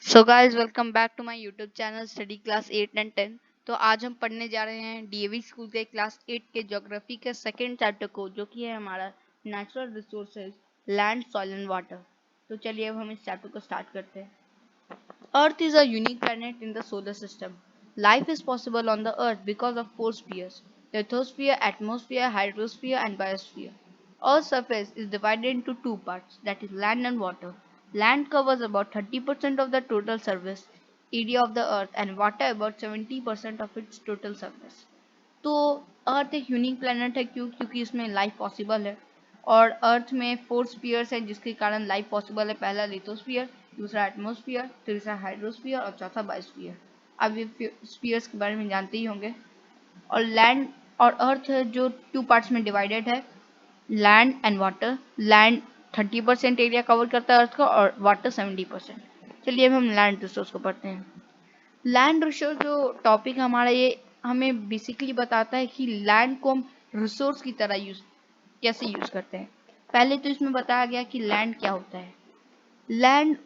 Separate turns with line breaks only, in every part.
So guys welcome back to my YouTube channel study class 8 and 10। तो आज हम पढ़ने जा रहे हैं डीएवी स्कूल के क्लास 8 के ज्योग्राफी के सेकंड चैप्टर को, जो कि है हमारा natural resources, land, soil and water. तो चलिए अब हम इस चैप्टर को स्टार्ट करते हैं। Earth is a unique planet in the solar system. Life is possible on the Earth because of four spheres: lithosphere, atmosphere, hydrosphere, and biosphere. Earth's surface is divided into two parts, that is, land and water. Land covers about 30% of the total surface area of the Earth, and water about 70% of its total surface. तो अर्थ एक unique planet है क्योंकि इसमें life possible है। और अर्थ में four spheres हैं जिसके कारण लाइफ पॉसिबल है। पहला लिथोस्फीयर, दूसरा एटमोस्फियर, तीसरा हाइड्रोस्फीयर और चौथा बायोस्फीयर। अब ये स्पीयर्स के बारे में जानते ही होंगे। और लैंड और अर्थ है जो टू पार्ट्स में डिवाइडेड है, land and water. Land 30% area cover करता है अर्थ का, और वाटर 70%। चलिए अब हम लैंड रिसोर्स को पढ़ते हैं। लैंड रिसोर्स जो टॉपिक हमारा, ये हमें बेसिकली बताता है कि लैंड को हम रिसोर्स की तरह कैसे यूज करते हैं। पहले तो इसमें बताया गया कि लैंड क्या होता है। लैंड,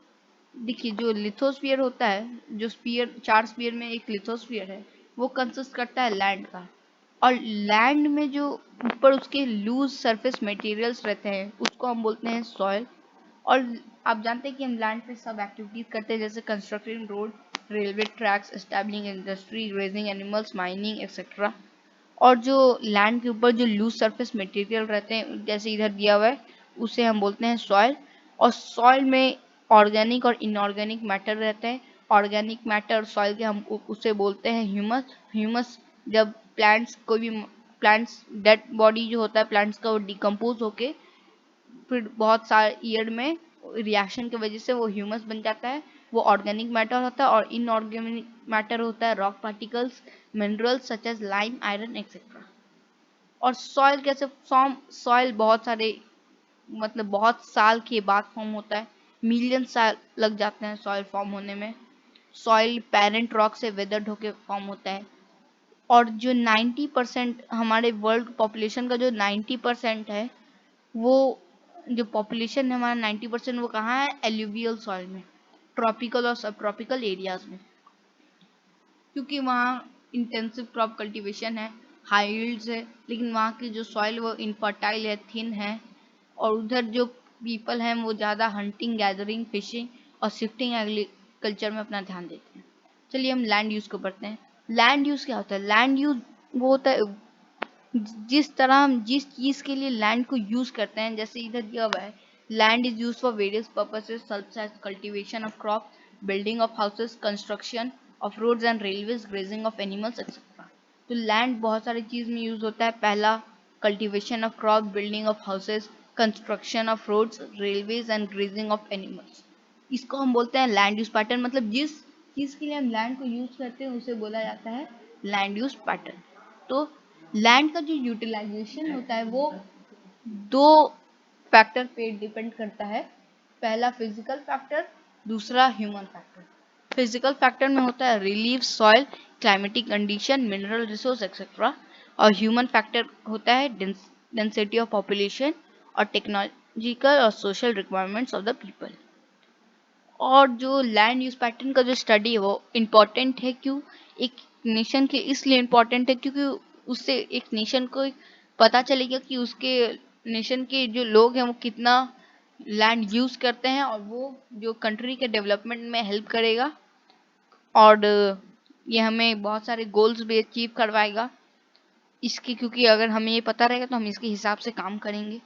देखिए, जो लिथोस्फीयर होता है, जो स्पीयर, चार स्पीयर में एक लिथोस्फीयर है, वो कंसिस्ट करता है लैंड का। और लैंड में जो ऊपर उसके लूज सरफेस मटेरियल्स रहते हैं उसको हम बोलते हैं सॉइल। और आप जानते हैं कि हम लैंड पे सब एक्टिविटीज करते हैं, जैसे constructing road, railway tracks, establishing industry, raising animals, mining etcetera. और जो लैंड के ऊपर जो लूज सरफेस मटेरियल रहते हैं, जैसे इधर दिया हुआ है, उसे हम बोलते हैं सॉइल। और सॉइल में ऑर्गेनिक और इनऑर्गेनिक मैटर रहते हैं। ऑर्गेनिक मैटर सॉइल के हम उसे बोलते हैं ह्यूमस। ह्यूमस जब प्लांट्स, कोई भी प्लांट्स, डेड बॉडी जो होता है प्लांट्स का, वो डिकम्पोज होके फिर बहुत सारे ईयर में रिएक्शन की वजह से वो ह्यूमस बन जाता है, वो ऑर्गेनिक मैटर होता है। और इनऑर्गेनिक मैटर होता है rock particles, minerals such as lime, iron etcetera. और सॉइल कैसे फॉर्म, सॉइल बहुत सारे, मतलब बहुत साल के बाद फॉर्म होता है। मिलियन साल लग जाते हैं सॉइल फॉर्म होने में। सॉइल पेरेंट रॉक से वेदर्ड होके फॉर्म होता है। और जो 90% हमारे वर्ल्ड पॉपुलेशन का जो 90% है, वो जो पॉपुलेशन है हमारा 90%, वो कहाँ है? एल्यूवियल सॉइल में, ट्रॉपिकल और सब ट्रॉपिकल एरियाज में। क्योंकि वहाँ इंटेंसिव क्रॉप कल्टीवेशन है, हाई यील्ड्स है, लेकिन वहाँ की जो सॉइल वो इनफर्टाइल है, थिन है। और उधर जो पीपल हैं वो ज़्यादा हंटिंग, गैदरिंग, फिशिंग और शिफ्टिंग एग्रीकल्चर में अपना ध्यान देते हैं। चलिए हम लैंड यूज़ को पढ़ते हैं। लैंड यूज़ क्या होता है? लैंड यूज़ वो होता है जिस तरह हम जिस चीज के लिए लैंड को यूज करते हैं। जैसे इधर दिया हुआ है, land is use for various purposes such as cultivation of crop, building of houses, construction of roads and railways, grazing of animals etcetera. तो लैंड बहुत सारी चीज में यूज होता है। पहला, cultivation of crop, building of houses, construction of roads, railways and grazing of animals. इसको हम बोलते हैं लैंड यूज पैटर्न। मतलब जिस चीज के लिए हम लैंड को यूज करते हैं उसे बोला जाता है लैंड यूज पैटर्न। तो लैंड का जो यूटिलाइजेशन होता है वो दो फैक्टर पे डिपेंड करता है। पहला फिजिकल फैक्टर, दूसरा ह्यूमन फैक्टर। फिजिकल फैक्टर में होता है relief, soil, climatic condition, mineral resource etcetera. और ह्यूमन फैक्टर होता है डेंसिटी ऑफ पॉपुलेशन और टेक्नोलॉजिकल और social requirements of the people. और जो लैंड यूज पैटर्न का जो स्टडी है वो इम्पोर्टेंट है। क्यों? एक नेशन के इसलिए इम्पोर्टेंट है क्योंकि उससे एक नेशन को पता चलेगा कि उसके नेशन के जो लोग हैं वो कितना लैंड यूज करते हैं, और वो जो कंट्री के डेवलपमेंट में हेल्प करेगा। और ये हमें बहुत सारे गोल्स भी अचीव करवाएगा इसके, क्योंकि अगर हमें ये पता रहेगा तो हम इसके हिसाब से काम करेंगे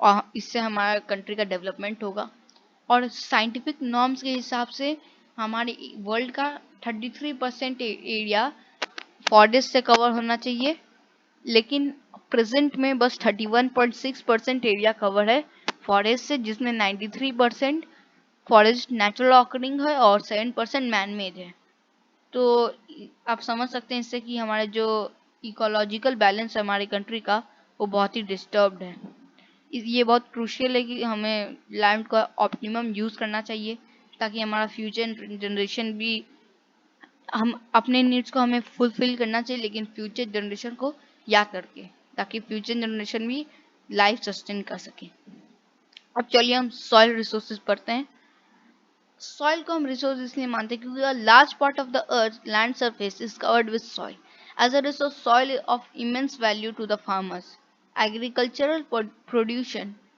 और इससे हमारा कंट्री का डेवलपमेंट होगा। और साइंटिफिक नॉर्म्स के हिसाब से हमारे वर्ल्ड का 33% एरिया फॉरेस्ट से कवर होना चाहिए, लेकिन प्रेजेंट में बस 31.6% एरिया कवर है फॉरेस्ट से, जिसमें 93% फॉरेस्ट नेचुरल ऑकरिंग है और 7% मैन मेड है। तो आप समझ सकते हैं इससे कि हमारे जो इकोलॉजिकल बैलेंस है हमारी कंट्री का, वो बहुत ही डिस्टर्ब्ड है। ये बहुत क्रूशियल है कि हमें लैंड का ऑप्टिमम यूज़ करना चाहिए, ताकि हमारा फ्यूचर जनरेशन भी, हम अपने नीड्स को हमें फुलफिल करना चाहिए, लेकिन फ्यूचर जनरेशन को याद करके, ताकि फ्यूचर जनरेशन भी लाइफ सस्टेन कर सके। अब चलिए हम सॉइल रिसोर्सेज पढ़ते हैं। सॉइल को हम रिसोर्स इसलिए मानते हैं क्योंकि a large part of the earth land surface is covered with soil. As a resource soil of immense value to the farmers. Agricultural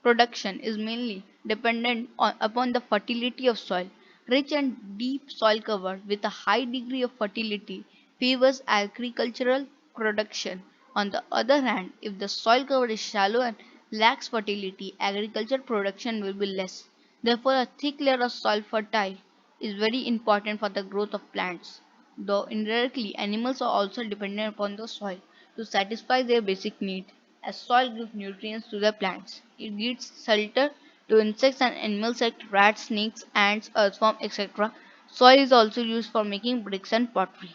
production is mainly dependent upon the fertility of soil. Rich and deep soil cover with a high degree of fertility favors agricultural production. On the other hand, if the soil cover is shallow and lacks fertility, agricultural production will be less. Therefore, a thick layer of soil fertile is very important for the growth of plants, though indirectly animals are also dependent upon the soil to satisfy their basic needs, as soil gives nutrients to the plants. It gives shelter to insects and animals like rats, snakes, ants, earthworm, etc. Soil is also used for making bricks and pottery.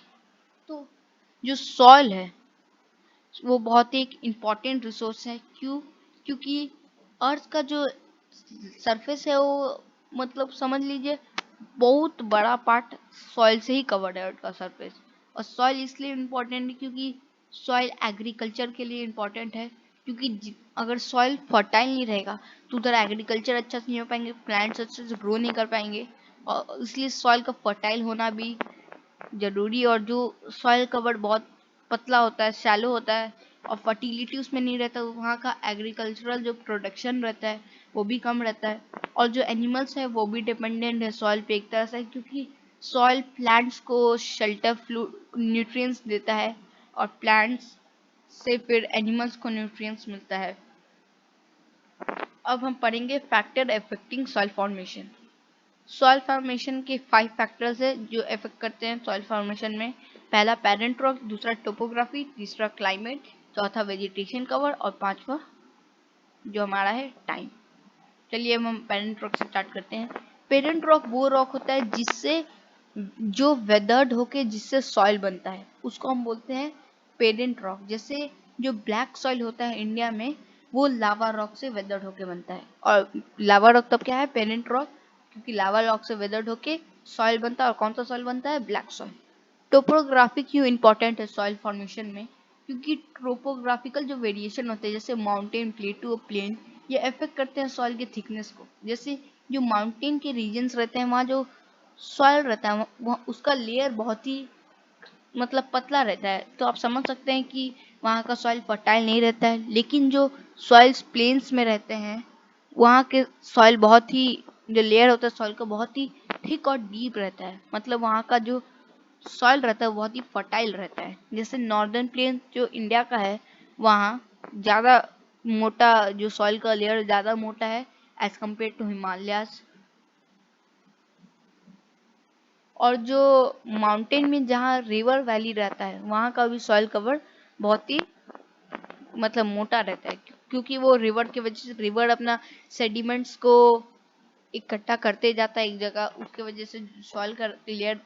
तो जो soil है वो बहुत ही एक important resource है. क्यों? क्योंकि अर्थ का जो सरफेस है वो मतलब समझ लीजिए बहुत बड़ा पार्ट सॉइल से ही कवर्ड है अर्थ का सरफेस. और सॉइल इसलिए इम्पोर्टेंट है क्योंकि सॉइल एग्रीकल्चर के लिए इम्पोर्टेंट है. क्योंकि अगर सॉइल फर्टाइल नहीं रहेगा तो उधर एग्रीकल्चर अच्छा से नहीं हो पाएंगे, प्लांट्स अच्छे से ग्रो नहीं कर पाएंगे. और इसलिए सॉइल का फर्टाइल होना भी जरूरी. और जो सॉइल कवर बहुत पतला होता है, शैलो होता है और फर्टिलिटी उसमें नहीं रहता, वहाँ का एग्रीकल्चरल जो प्रोडक्शन रहता है वो भी कम रहता है. और जो एनिमल्स है वो भी डिपेंडेंट है सॉइल पे एक तरह से, क्योंकि सॉइल प्लांट्स को शेल्टर न्यूट्रिएंट्स देता है और प्लांट्स से फिर एनिमल्स को न्यूट्रिएंट्स मिलता है. अब हम पढ़ेंगे factor affecting soil formation. Soil formation के 5 फैक्टर्स है जो इफेक्ट करते हैं सॉइल फॉर्मेशन में. पहला पेरेंट रॉक, दूसरा टोपोग्राफी, तीसरा क्लाइमेट, चौथा वेजिटेशन कवर और पांचवा जो हमारा है टाइम. चलिए हम पेरेंट रॉक से स्टार्ट करते हैं. पेरेंट रॉक वो रॉक होता है जिससे जो वेदर्ड होके जिससे सॉइल बनता है उसको हम बोलते हैं पेरेंट रॉक. जैसे जो ब्लैक सॉइल होता है इंडिया में वो लावा रॉक से वेदर्ड होके बनता है. और लावा रॉक तब क्या है? पेरेंट रॉक, क्योंकि लावा रॉक से वेदर्ड होके सॉइल बनता है. और कौन सा सॉइल बनता है? Black soil. टोपोग्राफी क्यों इंपॉर्टेंट है सॉइल फॉर्मेशन में? क्योंकि टोपोग्राफिकल जो वेरिएशन होते हैं जैसे माउंटेन, प्लेटू और प्लेन, ये अफेक्ट करते हैं सॉइल के थिकनेस को. जैसे जो माउंटेन के रीजन्स रहते हैं वहाँ जो सॉइल रहता है वहाँ उसका लेयर बहुत ही मतलब पतला रहता है, तो आप समझ सकते हैं कि वहाँ का सॉइल फर्टाइल नहीं रहता है. लेकिन जो सॉइल्स प्लेन्स में रहते हैं वहाँ के सॉइल बहुत ही जो लेयर होता है सॉइल का बहुत ही थिक और डीप रहता है. मतलब वहाँ का जो सॉइल रहता है बहुत ही फर्टाइल रहता है. जैसे नॉर्दर्न प्लेन जो इंडिया का है वहाँ ज़्यादा मोटा जो सॉइल का लेयर ज़्यादा मोटा है एज कम्पेयर टू हिमालयाज. और जो माउंटेन में जहाँ रिवर वैली रहता है वहाँ का भी सॉइल कवर बहुत ही मतलब मोटा रहता है, क्योंकि वो रिवर की वजह से रिवर अपना सेडिमेंट्स को इकट्ठा करते जाता है एक जगह, उसके वजह से सॉइल का लेयर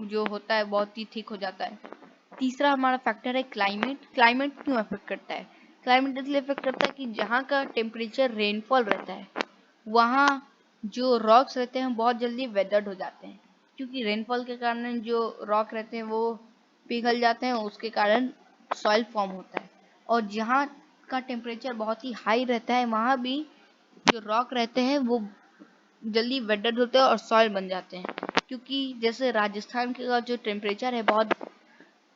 जो होता है बहुत ही थिक हो जाता है. तीसरा हमारा फैक्टर है क्लाइमेट. क्लाइमेट क्यों अफेक्ट करता है? क्लाइमेट इसलिए अफेक्ट करता है कि जहाँ का टेम्परेचर रेनफॉल रहता है वहाँ जो रॉक्स रहते हैं बहुत जल्दी वेदर्ड हो जाते हैं, क्योंकि रेनफॉल के कारण जो रॉक रहते हैं वो पिघल जाते हैं, उसके कारण सॉइल फॉर्म होता है. और जहाँ का टेम्परेचर बहुत ही हाई रहता है वहाँ भी जो रॉक रहते हैं वो जल्दी वेदर्ड होते हैं और सॉइल बन जाते हैं. क्योंकि जैसे राजस्थान का जो टेम्परेचर है बहुत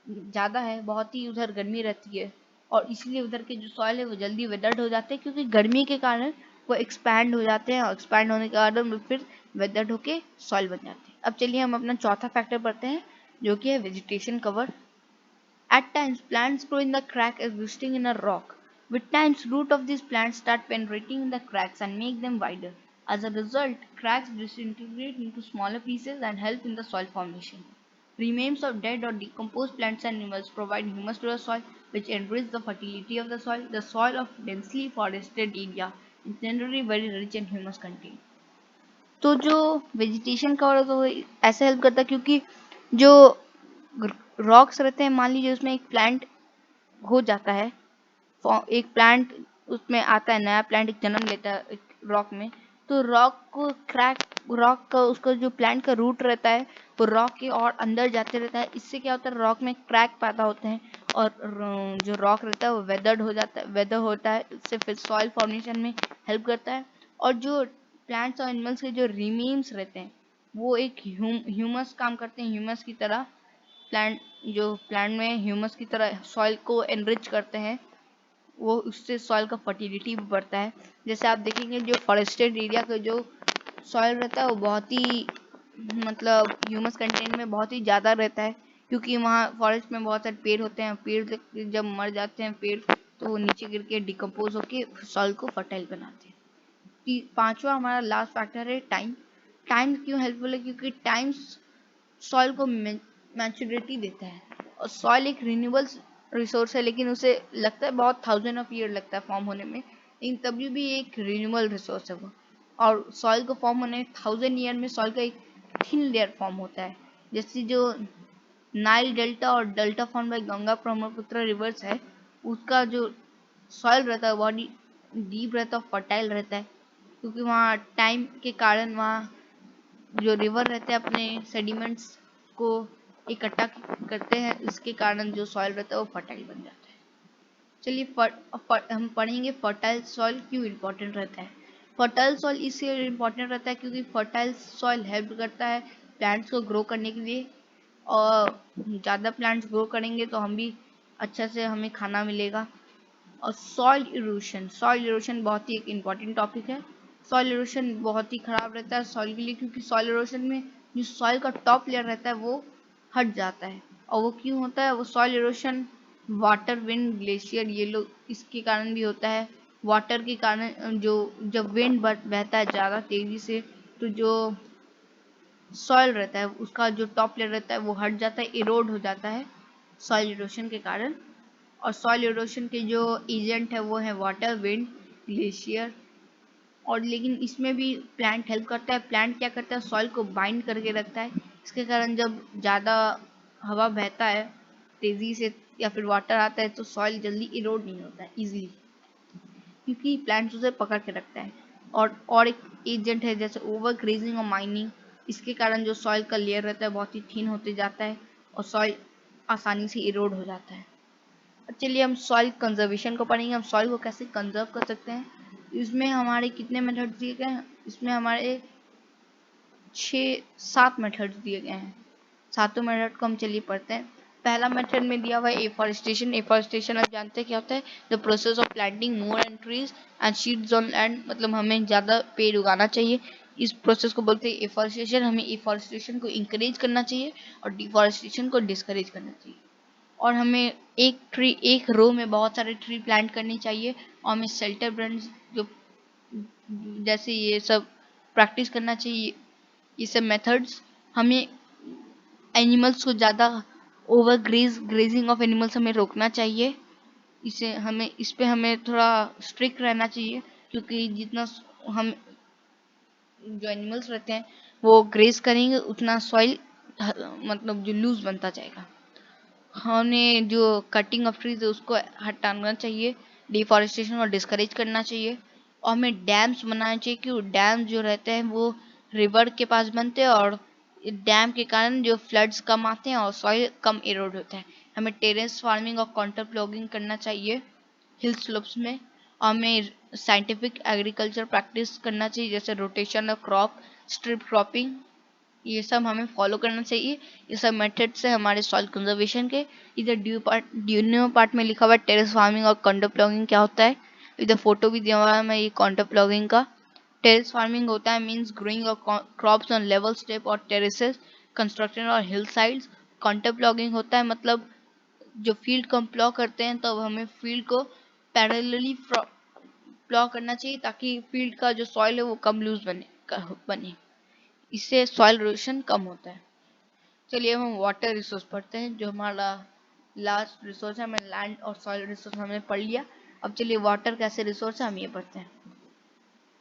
ज़्यादा है, बहुत ही उधर गर्मी रहती है और इसलिए उधर के जो सॉइल है वो जल्दी वेदर्ड हो जाते हैं, क्योंकि गर्मी के कारण वो एक्सपैंड हो जाते हैं और एक्सपैंड होने के कारण वो फिर वेदर्ड होके सॉइल बन जाते हैं. अब चलिए हम अपना चौथा फैक्टर पढ़ते हैं जो कि है vegetation cover. At times, plants grow in the crack existing in a rock. With times, roots of these plants start penetrating in the cracks and make them wider. As a result, cracks disintegrate into smaller pieces and help in the soil formation. Remains of dead or decomposed plants and animals provide humus to the soil, which enriches the fertility of the soil. The soil of densely forested area is generally very rich in humus content. तो जो vegetation cover होता है वो ऐसे help करता है क्योंकि जो रॉक्स रहते हैं, मान लीजिए उसमें एक प्लांट हो जाता है, एक प्लांट उसमें आता है, नया प्लांट एक जन्म लेता है एक रॉक में, तो रॉक का उसका जो प्लांट का रूट रहता है वो रॉक के और अंदर जाते रहता है. इससे क्या होता है? रॉक में क्रैक पैदा होते हैं और जो रॉक रहता है वो वेदर्ड हो जाता है, वेदर होता है. इससे फिर सॉइल फॉर्मेशन में हेल्प करता है. और जो प्लांट्स और एनिमल्स के जो रिमेन्स रहते हैं वो एक ह्यूमस काम करते हैं, ह्यूमस की तरह। प्लांट में ह्यूमस की तरह सॉइल को एनरिच करते हैं, वो उससे सॉइल का फर्टिलिटी भी बढ़ता है। जैसे आप देखेंगे जो फॉरेस्टेड एरिया का जो सॉइल रहता है वो बहुत ही मतलब ह्यूमस कंटेंट में बहुत ही ज़्यादा रहता है, क्योंकि वहाँ फॉरेस्ट में बहुत सारे पेड़ होते हैं। पेड़ जब मर जाते हैं पेड़, तो वो नीचे गिर के डिकम्पोज होकर सॉइल को फर्टाइल बनाते हैं। पांचवा हमारा लास्ट फैक्टर है टाइम। टाइम क्यों हेल्पफुल है? क्योंकि टाइम सॉइल को मैच्योरिटी देता है। और सॉइल एक रिन्यूएबल रिसोर्स है, लेकिन उसे लगता है बहुत 1000 of year लगता है फॉर्म होने में, लेकिन तभी भी एक रिन्यूएबल रिसोर्स है वो। और सॉइल को फॉर्म होने 1000 year में सॉइल का एक थिन लेयर फॉर्म होता है। जैसे जो नाइल डेल्टा और delta form by Ganga Brahmaputra reverse है, उसका जो सॉइल रहता है बहुत डीप रहता है, फर्टाइल रहता है, क्योंकि वहाँ टाइम के कारण वहाँ जो रिवर रहते हैं अपने सेडिमेंट्स को इकट्ठा करते हैं, इसके कारण जो सॉइल रहता है वो फर्टाइल बन जाता है। चलिए हम पढ़ेंगे फर्टाइल सॉइल क्यों इम्पोर्टेंट रहता है। फर्टाइल सॉइल इसलिए इम्पोर्टेंट रहता है क्योंकि फर्टाइल सॉइल हेल्प करता है प्लांट्स को ग्रो करने के लिए, और ज़्यादा प्लांट्स ग्रो करेंगे तो हम भी अच्छा से हमें खाना मिलेगा। और सॉइल इरोशन बहुत ही एक इम्पॉर्टेंट टॉपिक है। सॉइल इरोशन बहुत ही खराब रहता है सॉइल के लिए, क्योंकि सॉइल इरोशन में जो सॉइल का टॉप लेयर रहता है वो हट जाता है। और वो क्यों होता है? वो soil erosion water, wind, glacier, ये लोग इसके कारण भी होता है। वाटर के कारण जो जब विंड बहता है ज़्यादा तेजी से, तो जो सॉइल रहता है उसका जो टॉप लेयर रहता है वो हट जाता है, इरोड हो जाता है सॉइल इरोशन के कारण। और सॉइल इरोशन के जो एजेंट है वो है वाटर, विंड, ग्लेशियर। और लेकिन इसमें भी प्लांट हेल्प करता है। प्लांट क्या करता है? सॉइल को बाइंड करके रखता है। इसके कारण जब ज़्यादा हवा बहता है तेज़ी से या फिर वाटर आता है, तो सॉइल जल्दी इरोड नहीं होता है इजीली, क्योंकि प्लांट्स उसे पकड़ के रखता है। और एक एजेंट है जैसे ओवर ग्रेजिंग और माइनिंग, इसके कारण जो सॉइल का लेयर रहता है बहुत ही थिन होते जाता है और सॉइल आसानी से इरोड हो जाता है। चलिए हम सॉइल कंजर्वेशन को पढ़ेंगे। हम सॉइल को कैसे कंजर्व कर सकते हैं। इसमें हमारे कितने मेथड दिए गए हैं? इसमें हमारे 6-7 मेथड दिए गए हैं। सातों मेथड को हम चलिए पढ़ते हैं। पहला मेथड में दिया हुआ है एफॉरेस्टेशन। एफॉरेस्टेशन आप जानते हैं क्या होता है? The process of planting more and trees and शीड्स on land, मतलब हमें ज़्यादा पेड़ उगाना चाहिए। इस प्रोसेस को बोलते हैं एफॉरेस्टेशन। हमें एफॉरेस्टेशन को इंकरेज करना चाहिए और डिफॉरेस्टेशन को डिस्करेज करना चाहिए। और हमें एक रो में बहुत सारे ट्री प्लांट करनी चाहिए, और हमें शेल्टर ब्रांच जो जैसे ये सब प्रैक्टिस करना चाहिए। ये सब मेथड्स हमें एनिमल्स को ज़्यादा ग्रेजिंग ऑफ एनिमल्स हमें रोकना चाहिए। इस पे हमें थोड़ा स्ट्रिक्ट रहना चाहिए, क्योंकि जितना हम जो एनिमल्स रहते हैं वो ग्रेज करेंगे उतना सॉइल मतलब जो लूज बनता जाएगा। हमें जो कटिंग ऑफ ट्रीज है उसको हटाना चाहिए, डिफॉरेस्टेशन और डिस्करेज करना चाहिए। और हमें डैम्स बनाना चाहिए, क्योंकि डैम जो रहते हैं वो रिवर के पास बनते हैं, और डैम के कारण जो फ्लड्स कम आते हैं और सॉइल कम इरोड होता है। हमें टेरेस फार्मिंग और काउंटर प्लॉगिंग करना चाहिए हिल स्लोप्स में। और हमें साइंटिफिक एग्रीकल्चर प्रैक्टिस करना चाहिए, जैसे rotation of crop, strip cropping, ये सब हमें फॉलो करना चाहिए। ये सब मेथड से हमारे सॉइल कंजर्वेशन के। इधर ड्यूनो पार्ट में लिखा हुआ है टेरेस फार्मिंग और कंडो प्लॉगिंग क्या होता है। इधर फोटो भी दिया हुआ है मैं ये कंडो प्लॉगिंग का। टेरेस फार्मिंग होता है means growing of crops on level step और टेरेसेस, कंस्ट्रक्शन और हिल साइड्स। कंडो प्लॉगिंग होता है मतलब जो फील्ड को हम प्लॉ करते हैं तब हमें फील्ड को पैरेलली प्लॉ करना चाहिए, ताकि फील्ड का जो सॉइल है वो कम लूज बने। इससे सॉइल इरोशन कम होता है। चलिए हम वाटर रिसोर्स पढ़ते हैं, जो हमारा लास्ट रिसोर्स है। हमें लैंड और सॉइल रिसोर्स हमने पढ़ लिया। अब चलिए वाटर कैसे रिसोर्स है हम ये पढ़ते हैं।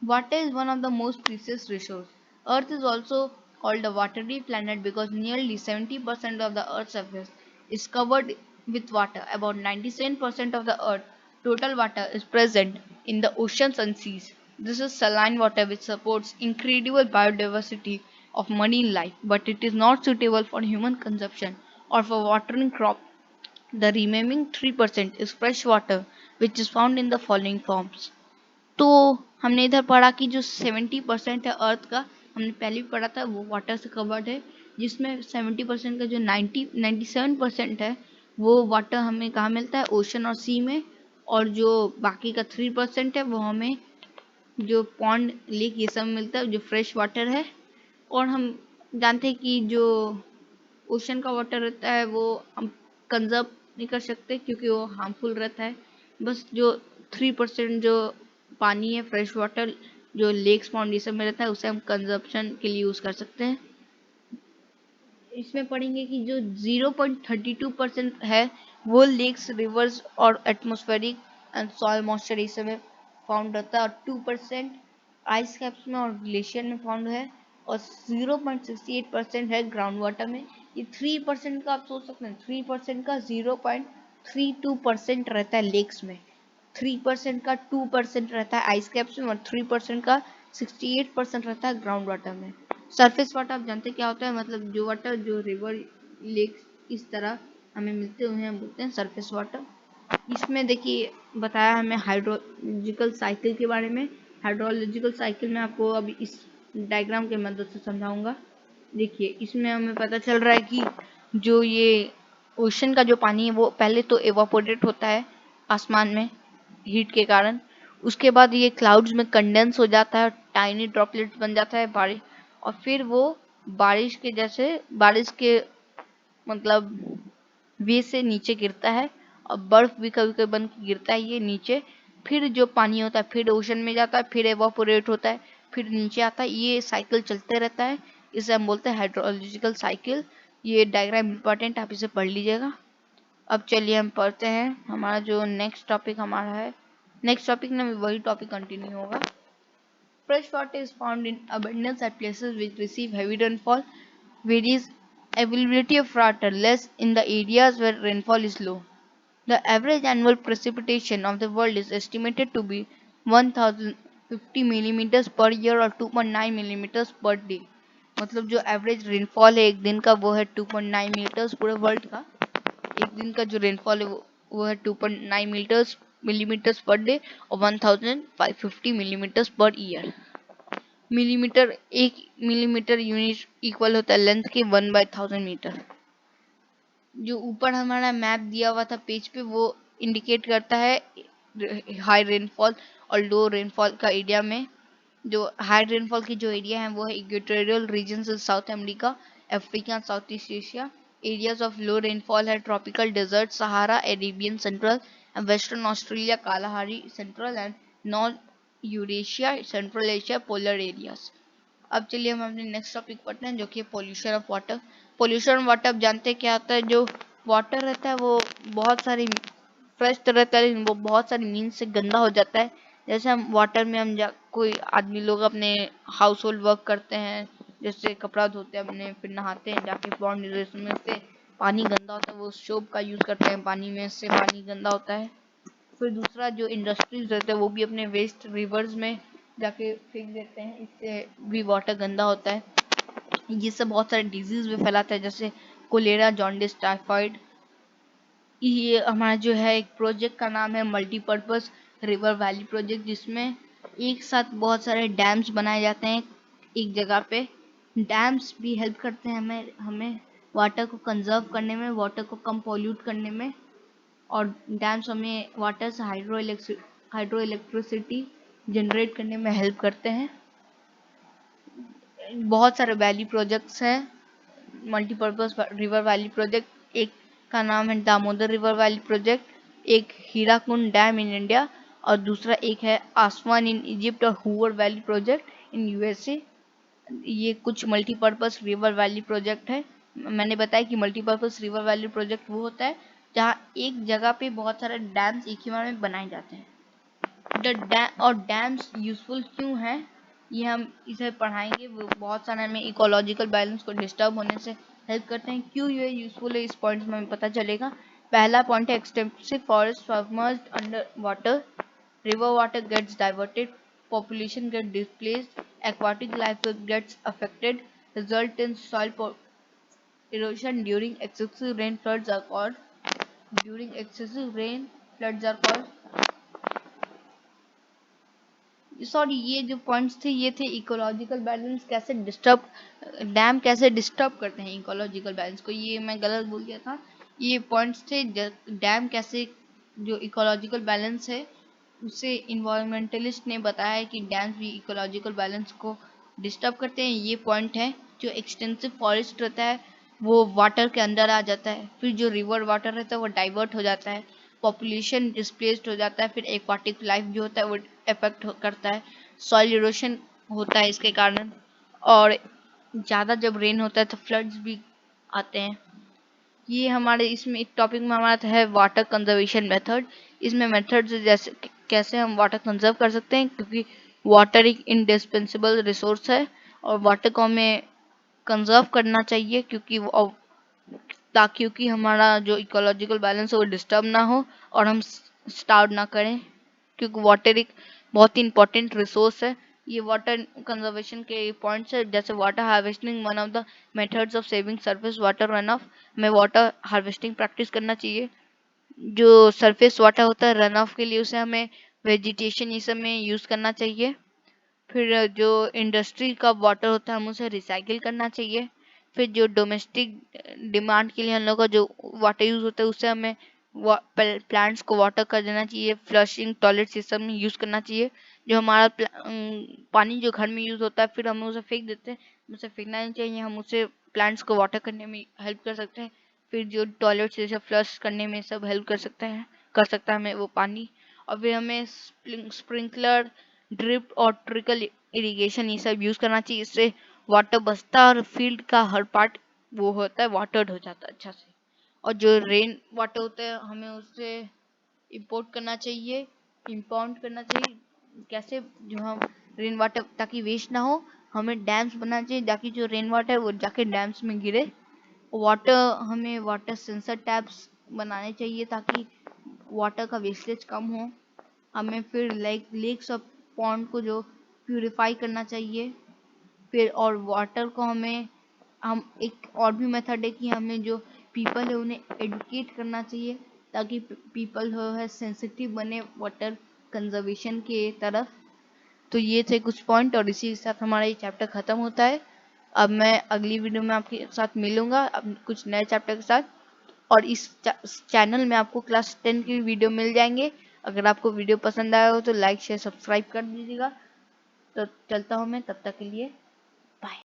Water is one of the most precious resources. Earth is also called a watery planet because nearly 70% of the Earth's surface is covered with water. About 97% of the Earth's total water is present in the oceans and seas. This is saline water which supports incredible biodiversity of marine life, but it is not suitable for human consumption or for watering crops. The remaining 3% is fresh water, which is found in the following forms. तो हमने इधर पढ़ा कि जो 70% है अर्थ का, हमने पहले भी पढ़ा था, वो वाटर से कवर्ड है, जिसमें 70% का जो 97% है वो वाटर हमें कहाँ मिलता है, ओशन और सी में, और जो बाकी का 3% है वो हमें जो पॉन्ड, लेक, ये सब मिलता है जो फ्रेश वाटर है। और हम जानते हैं कि जो ओशन का वाटर रहता है वो हम कंजर्व नहीं कर सकते क्योंकि वो हार्मफुल रहता है। बस जो 3% जो पानी है फ्रेश वाटर जो लेक्स, पॉन्ड, ये सब में रहता है, उसे हम कंजप्शन के लिए यूज कर सकते हैं। इसमें पढ़ेंगे कि जो 0.32% है वो लेक्स, रिवर्स और एटमॉस्फेरिक एंड सॉइल मॉइस्चर इस में फाउंड रहता है, और 2% आइस कैप्स में और ग्लेशियर में फाउंड है, और 0.68% है ग्राउंड वाटर में। ये 3% का आप सोच सकते हैं, 3% का 0.32% रहता है लेक्स में, 3% का 2% रहता है आइस कैप्स में, और 3% का 68% रहता है ग्राउंड वाटर में। सरफेस वाटर आप जानते हैं क्या होता है, मतलब जो वाटर जो रिवर, लेक इस तरह हमें मिलते हुए हैं बोलते हैं सरफेस वाटर। इसमें देखिए बताया हमें हाइड्रोलॉजिकल साइकिल के बारे में। हाइड्रोलॉजिकल साइकिल में आपको अभी इस डायग्राम के मदद से समझाऊंगा। देखिए इसमें हमें पता चल रहा है कि जो ये ओशन का जो पानी है वो पहले तो एवापोरेट होता है आसमान में हीट के कारण, उसके बाद ये क्लाउड्स में कंडेंस हो जाता है, टाइनी ड्रॉपलेट्स बन जाता है बारिश, और फिर वो बारिश के जैसे, बारिश के मतलब वे से नीचे गिरता है, और बर्फ भी कभी कभी बन के गिरता है ये नीचे। फिर जो पानी होता है फिर ओशन में जाता है, फिर एवापोरेट होता है, फिर नीचे आता है, ये साइकिल चलते रहता है। इसे हम बोलते हैं हाइड्रोलॉजिकल साइकिल। ये डायग्राम इंपॉर्टेंट, आप इसे पढ़ लीजिएगा। अब चलिए हम पढ़ते हैं हमारा जो नेक्स्ट टॉपिक हमारा है। नेक्स्ट टॉपिक में वही टॉपिक कंटिन्यू होगा। Fresh water is found in abundance at places which receive heavy rainfall. Varies availability of water less in the areas where rainfall is low. The average annual precipitation of the world is estimated to be 1050 millimeters per year or 2.9 millimeters per day. मतलब जो average rainfall है एक दिन का वो है 2.9 metres पूरे world का। एक दिन का जो रेनफॉल है वो है 2.9 मिलीमीटर्स पर डे और 1550 मिलीमीटर्स पर ईयर। मिलीमीटर, एक मिलीमीटर यूनिट इक्वल होता है लेंथ के 1/1000 मीटर। जो ऊपर हमारा मैप दिया हुआ था पेज पे वो इंडिकेट करता है हाई रेनफॉल और लो रेनफॉल का एरिया में। जो हाई रेनफॉल की जो एरिया है वो है इक्वेटोरियल रीजन से South America, Africa, South East Asia. Areas of low rainfall है tropical desert, Sahara, Arabian, central and western Australia, Kalahari, central and north Eurasia, central Asia, polar areas. अब चलिए हम अपने नेक्स्ट टॉपिक पढ़ते हैं जो कि pollution of water. Pollution of water आप जानते हैं क्या होता है। जो वाटर रहता है वो बहुत सारी फ्रेश तो रहता है लेकिन वो बहुत सारी मीन्स से गंदा हो जाता है। जैसे हम वाटर में हम कोई आदमी लोग अपने हाउस होल्ड वर्क करते हैं, जैसे कपड़ा धोते हैं अपने, फिर नहाते हैं जाके पॉन्ड में से पानी गंदा होता है वो सोप का यूज करते हैं पानी में, से पानी गंदा होता है। फिर दूसरा जो इंडस्ट्रीज रहते हैं वो भी अपने वेस्ट रिवर्स में जाके फेंक देते हैं, इससे भी वाटर गंदा होता है। ये सब बहुत सारे डिजीज भी फैलाता है जैसे कोलेरा, जॉन्डिस, टाइफाइड। ये हमारा जो है एक प्रोजेक्ट का नाम है मल्टीपर्पज रिवर वैली प्रोजेक्ट, जिसमें एक साथ बहुत सारे डैम्स बनाए जाते हैं एक जगह पे। डैम्स भी हेल्प करते हैं हमें हमें वाटर को कंजर्व करने में, वाटर को कम पॉल्यूट करने में, और डैम्स हमें वाटर से हाइड्रो इलेक्ट्रिसिटी जनरेट करने में हेल्प करते हैं। बहुत सारे वैली प्रोजेक्ट्स हैं मल्टीपर्पज रिवर वैली प्रोजेक्ट। एक का नाम है दामोदर रिवर वैली प्रोजेक्ट, एक हीराकुंड डैम इन इंडिया, और दूसरा एक है आसवान इन इजिप्ट और Hoover valley project in USA. ये कुछ मल्टीपर्पज रिवर वैली प्रोजेक्ट है। मैंने बताया कि मल्टीपर्पज रिवर वैली प्रोजेक्ट वो होता है जहाँ एक जगह पे बहुत सारे डैम्स एक ही बार में बनाए जाते हैं। और डैम्स यूजफुल क्यों है ये हम इसे पढ़ाएंगे। वो बहुत सारे हमें इकोलॉजिकल बैलेंस को डिस्टर्ब होने से हेल्प करते हैं। क्यों ये यूजफुल है इस पॉइंट में हमें पता चलेगा। पहला पॉइंट है extensive forest submerged under water, river water gets diverted, population get displaced, aquatic life gets affected, result in soil erosion during excessive rain, floods are caused. During excessive rain, floods are caused. Sorry, ये जो points थे ये थे ecological balance कैसे disturb, dam कैसे disturb करते हैं ecological balance को, ये मैं गलत बोल गया था। ये पॉइंट्स थे डैम कैसे जो इकोलॉजिकल बैलेंस है उसे इन्वायरमेंटलिस्ट ने बताया है कि डैम्स भी इकोलॉजिकल बैलेंस को डिस्टर्ब करते हैं। ये पॉइंट है जो एक्सटेंसिव फॉरेस्ट रहता है वो वाटर के अंदर आ जाता है, फिर जो रिवर वाटर रहता है वो डाइवर्ट हो जाता है, पॉपुलेशन डिस्प्लेस्ड हो जाता है, फिर एक्वाटिक लाइफ जो होता है वो इफेक्ट करता है, सॉइल इरोशन होता है इसके कारण, और ज़्यादा जब रेन होता है तो फ्लड्स भी आते हैं। ये हमारे इसमें एक टॉपिक में हमारा है वाटर कंजर्वेशन मेथड। इसमें मेथड जैसे कैसे हम वाटर कंजर्व कर सकते हैं, क्योंकि वाटर एक इंडिस्पेंसिबल रिसोर्स है और वाटर को हमें कंजर्व करना चाहिए ताकि हमारा जो इकोलॉजिकल बैलेंस है वो डिस्टर्ब ना हो और हम स्टार्व ना करें, क्योंकि वाटर एक बहुत ही इंपॉर्टेंट रिसोर्स है। ये वाटर कंजर्वेशन के पॉइंट्स है, जैसे water harvesting one of the methods of saving surface water run of. हमें वाटर हार्वेस्टिंग प्रैक्टिस करना चाहिए। जो सरफेस वाटर होता है रन ऑफ के लिए उसे हमें वेजिटेशन ये सब में यूज़ करना चाहिए। फिर जो इंडस्ट्री का वाटर होता है हम उसे रिसाइकिल करना चाहिए। फिर जो डोमेस्टिक डिमांड के लिए हम लोग का जो वाटर यूज़ होता है उससे हमें प्लांट्स को वाटर कर देना चाहिए, फ्लशिंग टॉयलेट सिस्टम में यूज़ करना चाहिए। जो हमारा पानी जो घर में यूज़ होता है फिर हम उसे फेंक देते हैं, उसे फेंकना नहीं चाहिए, हम उसे प्लांट्स को वाटर करने में हेल्प कर सकते हैं। फिर जो टॉयलेट से सब फ्लश करने में सब हेल्प कर सकता है हमें वो पानी। और फिर हमें स्प्रिंकलर, ड्रिप और ट्रिकल इरिगेशन ये सब यूज़ करना चाहिए, इससे वाटर बचता है और फील्ड का हर पार्ट वो होता है वाटर्ड हो जाता है अच्छा से। और जो रेन वाटर होता है हमें उससे इम्पोर्ट करना चाहिए, इम्पाउंड करना चाहिए। कैसे, जो हम रेन वाटर ताकि वेस्ट ना हो, हमें डैम्स बनाना चाहिए ताकि जो रेन वाटर है वो जाके डैम्स में गिरे। वाटर हमें वाटर सेंसर टैप्स बनाने चाहिए ताकि वाटर का वेस्टेज कम हो। हमें फिर लेक्स और पॉन्ड को जो प्यूरिफाई करना चाहिए। फिर और वाटर को हम एक और भी मेथड है कि हमें जो पीपल है उन्हें एडुकेट करना चाहिए ताकि पीपल जो है सेंसिटिव बने वाटर कंजर्वेशन के तरफ। तो ये थे कुछ पॉइंट और इसी के साथ हमारा ये चैप्टर ख़त्म होता है। अब मैं अगली वीडियो में आपके साथ मिलूंगा अब कुछ नए चैप्टर के साथ। और इस चैनल में आपको क्लास 10 की वीडियो मिल जाएंगे। अगर आपको वीडियो पसंद आया हो तो लाइक शेयर सब्सक्राइब कर दीजिएगा। तो चलता हूँ मैं, तब तक के लिए बाय।